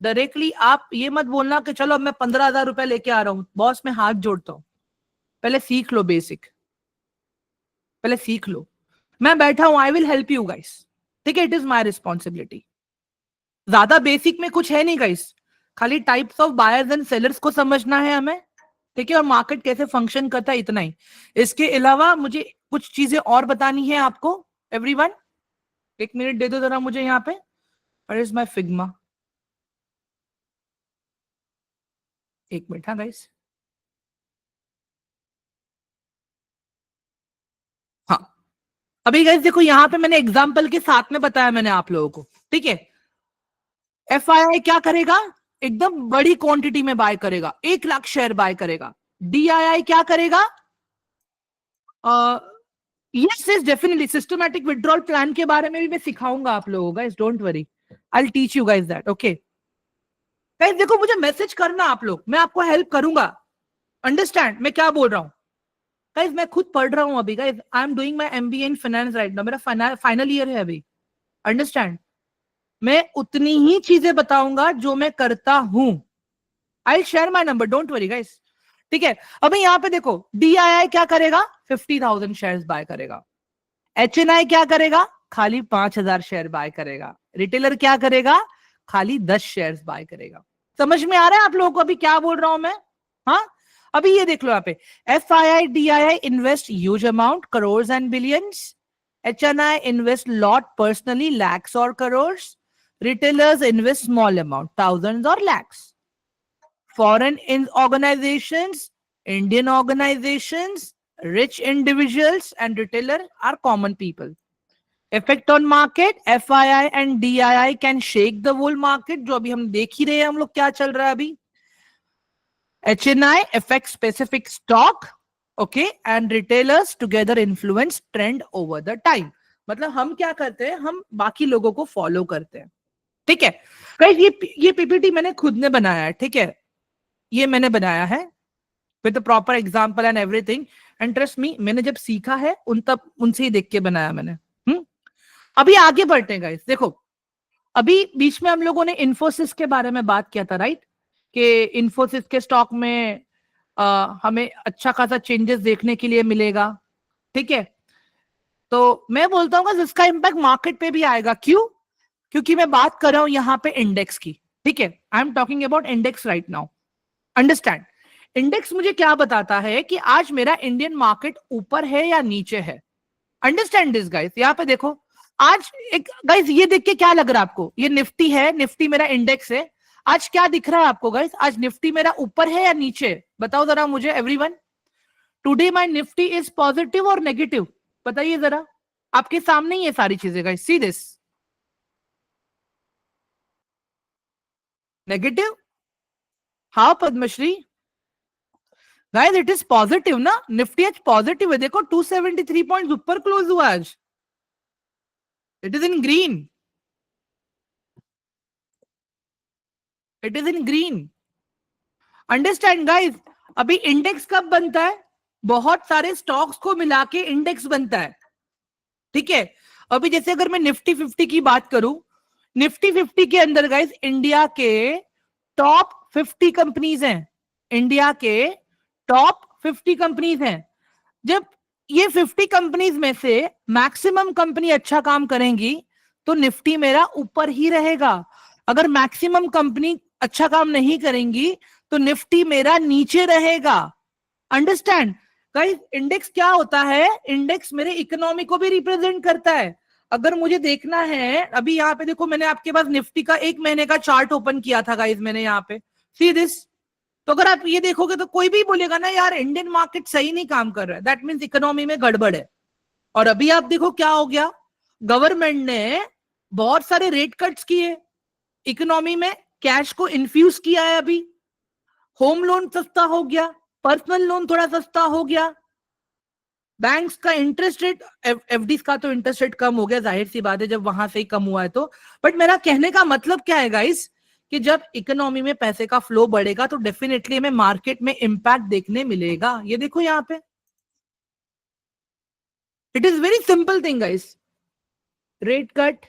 डायरेक्टली आप ये मत बोलना कि चलो अब मैं 15,000 रुपए लेके आ रहा हूं, बॉस मैं हाथ जोड़ता हूं, पहले सीख लो बेसिक, पहले सीख लो। मैं बैठा हूं, I will help you guys, ठीक है, इट इज माई रिस्पॉन्सिबिलिटी। ज्यादा बेसिक में कुछ है नहीं गाइस, खाली types of buyers and sellers को समझना है हमें, ठीक है, और मार्केट कैसे फंक्शन करता है, इतना ही। इसके अलावा मुझे कुछ चीजें और बतानी है आपको। एवरीवन 1 मिनट दे दो जरा मुझे यहाँ पे। Where is my Figma? 1 minute, हाँ गाइस। हाँ, अभी गाइस देखो, यहाँ पे मैंने एग्जाम्पल के साथ में बताया मैंने आप लोगों को, ठीक है। FII क्या करेगा, एकदम बड़ी क्वांटिटी में बाय करेगा, 1 लाख शेयर बाय करेगा। DII क्या करेगा, yes yes definitely, systematic withdrawal plan के बारे में भी मैं सिखाऊंगा आप लोगों को, guys don't worry, I will teach you guys that, okay. Guys देखो, मुझे मैसेज करना आप लोग, मैं आपको हेल्प करूंगा। अंडरस्टैंड मैं क्या बोल रहा हूं गाइस? मैं खुद पढ़ रहा हूं अभी guys, I am doing my MBA in finance right now, मेरा फाइनल ईयर है अभी। अंडरस्टैंड, मैं उतनी ही चीजें बताऊंगा जो मैं करता हूं। I share my number, don't worry guys, ठीक है। अभी यहाँ पे देखो, DII क्या करेगा, 50,000 शेयर्स बाय करेगा। HNI क्या करेगा, खाली 5,000 शेयर बाय करेगा। रिटेलर क्या करेगा, खाली 10 शेयर्स बाय करेगा। समझ में आ रहा है आप लोगों को अभी क्या बोल रहा हूं मैं? हाँ, अभी ये देख लो यहाँ पे, FII DII invest huge amount, crores and billions. HNI invest lot personally, lakhs और crores. Retailers invest small amount, thousands और lakhs. Foreign in organisations Indian organizations, rich individuals and retailer are common people. Effect on market, FII and DII can shake the whole market, जो अभी हम देख ही रहे हैं हम लोग क्या चल रहा है अभी. HNI affects specific stock, okay, and retailers together influence trend over the time. मतलब हम क्या करते हैं, हम बाकी लोगों को फॉलो करते हैं. ठीक है गाइस, ये पीपीटी मैंने खुद ने बनाया है. ठीक है, ये मैंने बनाया है with proper example and everything. And trust me, मैंने जब सीखा है उनसे ही देख के बनाया मैंने. अभी आगे बढ़ते हैं गाइस. देखो, अभी बीच में हम लोगों ने इन्फोसिस के बारे में बात किया था, राइट, कि इन्फोसिस के स्टॉक में हमें अच्छा खासा चेंजेस देखने के लिए मिलेगा. ठीक है, तो मैं बोलता हूँ इसका इंपैक्ट मार्केट पे भी आएगा. क्यों? क्योंकि मैं बात कर रहा हूं यहां पे इंडेक्स की. ठीक है, I am talking about index right now. Understand, index मुझे क्या बताता है कि आज मेरा इंडियन मार्केट ऊपर है या नीचे है. Understand this guys. यहां पे देखो, आज एक गाइस, ये देख के क्या लग रहा है आपको, ये निफ्टी है, निफ्टी मेरा इंडेक्स है. आज क्या दिख रहा है आपको गाइस? आज निफ्टी मेरा ऊपर है या नीचे? बताओ जरा मुझे everyone. Today my Nifty is positive और नेगेटिव? बताइए जरा, आपके सामने ही ये सारी चीजें गाइस. C this, negative. हाँ Padmashri, guys it is positive ना. निफ्टी आज पॉजिटिव है. देखो 273 पॉइंट्स ऊपर क्लोज हुआ आज. It is in green, it is in green. Understand guys. अभी इंडेक्स कब बनता है? बहुत सारे स्टॉक्स को मिला के इंडेक्स बनता है. ठीक है, अभी जैसे अगर मैं निफ्टी 50 की बात करूं, निफ्टी 50 के अंदर गाइस इंडिया के टॉप 50 कंपनीज हैं. इंडिया के टॉप 50 कंपनीज हैं. जब ये 50 कंपनीज में से मैक्सिमम कंपनी अच्छा काम करेंगी तो निफ्टी मेरा ऊपर ही रहेगा. अगर मैक्सिमम कंपनी अच्छा काम नहीं करेंगी तो निफ्टी मेरा नीचे रहेगा. Understand guys. इंडेक्स क्या होता है? इंडेक्स मेरे इकोनॉमी को भी रिप्रेजेंट करता है. अगर मुझे देखना है, अभी यहाँ पे देखो, मैंने आपके पास निफ्टी का 1 महीने का चार्ट ओपन किया था गाइस मैंने यहाँ पे. See this. तो अगर आप ये देखोगे तो कोई भी बोलेगा ना यार इंडियन मार्केट सही नहीं काम कर रहा है, दैट मींस इकोनॉमी में गड़बड़ है. और अभी आप देखो क्या हो गया, गवर्नमेंट ने बहुत सारे रेट कट्स किए, इकोनॉमी में कैश को इन्फ्यूज किया है. अभी होम लोन सस्ता हो गया, पर्सनल लोन थोड़ा सस्ता हो गया, बैंक्स का इंटरेस्ट रेट, एफडी का तो इंटरेस्ट रेट कम हो गया, जाहिर सी बात है जब वहां से ही कम हुआ है तो. बट मेरा कहने का मतलब क्या है गाइस, कि जब इकोनॉमी में पैसे का फ्लो बढ़ेगा तो डेफिनेटली हमें मार्केट में इंपैक्ट देखने मिलेगा. ये देखो यहाँ पे, it is very simple thing guys. Rate cut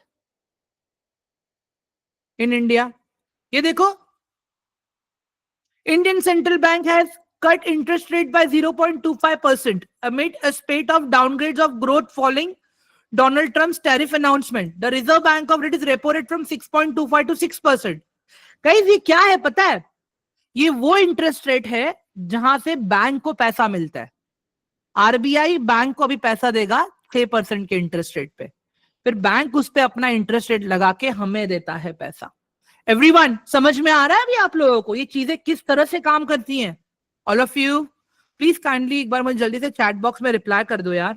in India, ये देखो, Indian central bank has cut interest rate by 0.25% amid a spate of downgrades of growth following Donald Trump's tariff announcement. The Reserve Bank of it is repo rate from 6.25 to 6%. Guys ये क्या है पता है? ये वो इंटरेस्ट रेट है जहां से बैंक को पैसा मिलता है. आरबीआई बैंक को अभी पैसा देगा 6% के इंटरेस्ट रेट पे, फिर बैंक उस पे अपना इंटरेस्ट रेट लगा के हमें देता है पैसा. एवरीवन, समझ में आ रहा है अभी आप लोगों को ये चीजें किस तरह से काम करती हैं? All of you please kindly एक बार मुझे जल्दी से चैट बॉक्स में रिप्लाई कर दो यार.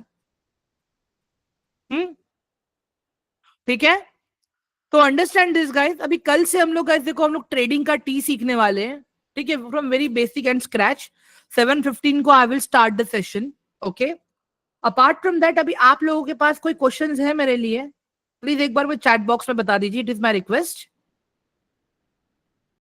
ठीक है, तो अंडरस्टैंड दिस गाइस. अभी कल से हम लोग गाइस देखो, हम लोग ट्रेडिंग का टी सीखने वाले हैं. ठीक है, from very basic and scratch. 7:15 को I will start the session. Okay, apart from that अभी आप लोगों के पास कोई क्वेश्चंस है मेरे लिए, प्लीज एक बार मुझे चैट बॉक्स में बता दीजिए. It is my request.